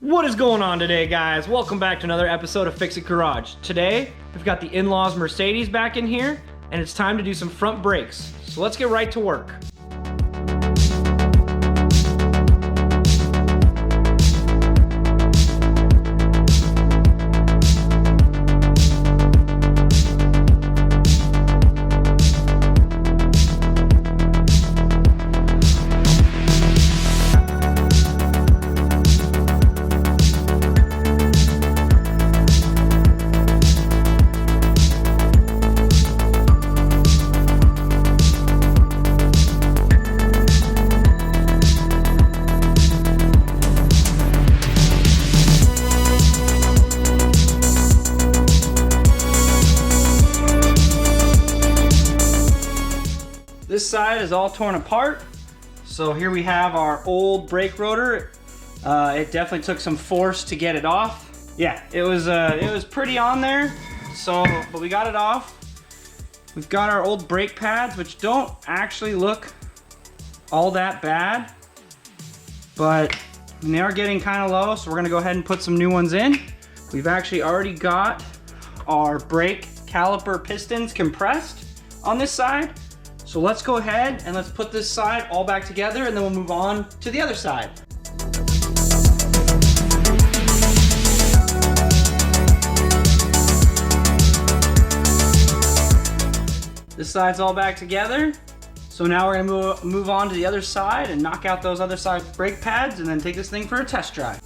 What is going on today, guys? Welcome back to another episode of Fix It Garage. Today, we've got the in-laws Mercedes back in here, and it's time to do some front brakes. So let's get right to work. This side is all torn apart. So here we have our old brake rotor. It definitely took some force to get it off. Yeah, it was pretty on there. But we got it off. We've got our old brake pads, which don't actually look all that bad, but they are getting kind of low. So we're gonna go ahead and put some new ones in. We've actually already got our brake caliper pistons compressed on this side. So let's go ahead and let's put this side all back together, and then we'll move on to the other side. This side's all back together. So now we're gonna move on to the other side and knock out those other side brake pads and then take this thing for a test drive.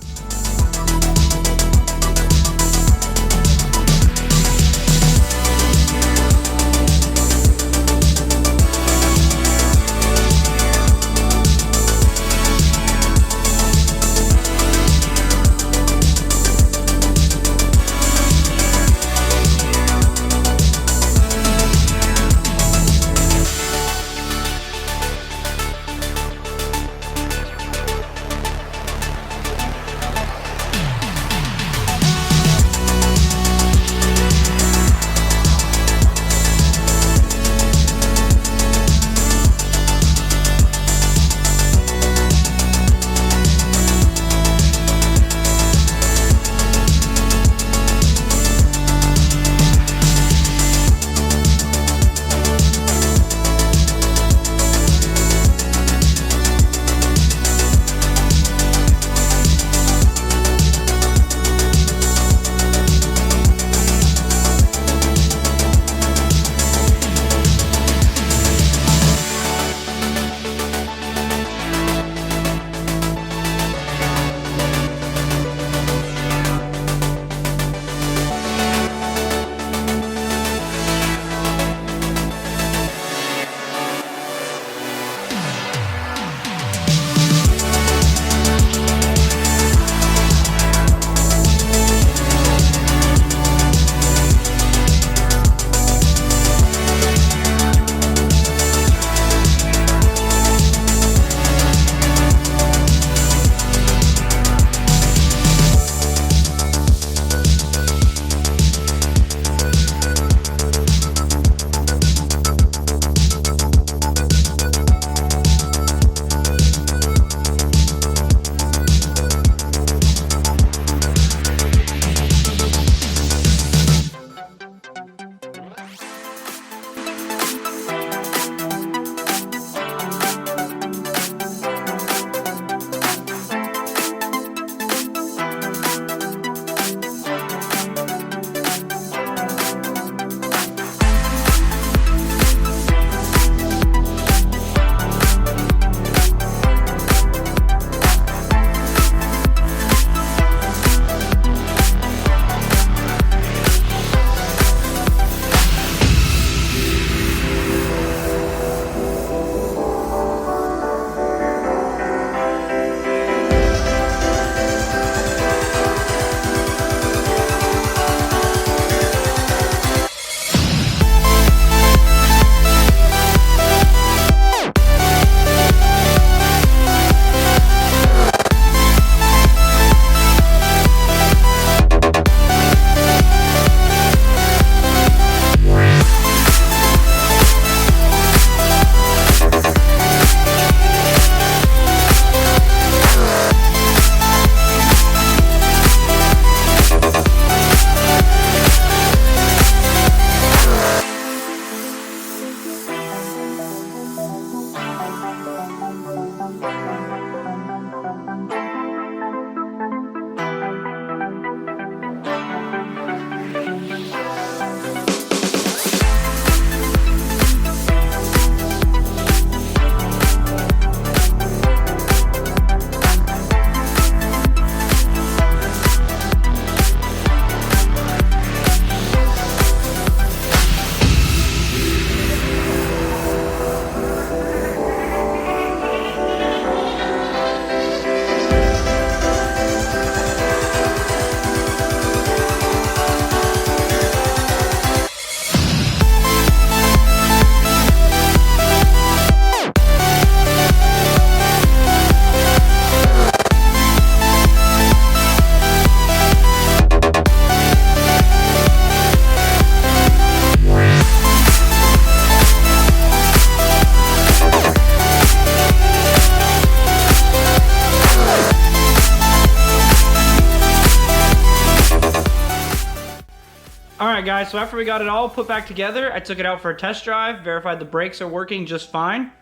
right, guys, so after we got it all put back together, I took it out for a test drive, verified the brakes are working just fine.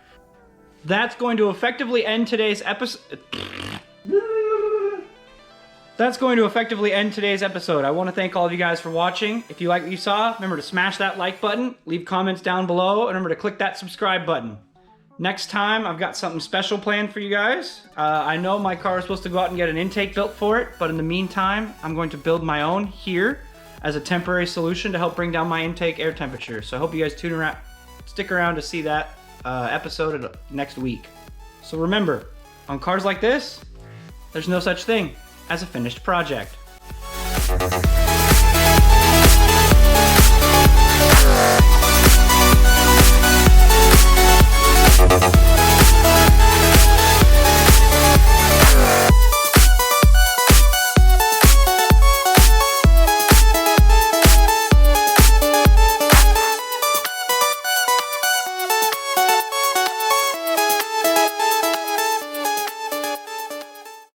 That's going to effectively end today's episode. That's going to effectively end today's episode. I want to thank all of you guys for watching. If you like what you saw, remember to smash that like button, leave comments down below, and remember to click that subscribe button. Next time, I've got something special planned for you guys. I know my car is supposed to go out and get an intake built for it, but in the meantime, I'm going to build my own here as a temporary solution to help bring down my intake air temperature. So I hope you guys stick around to see that episode next week. So remember, on cars like this, there's no such thing as a finished project.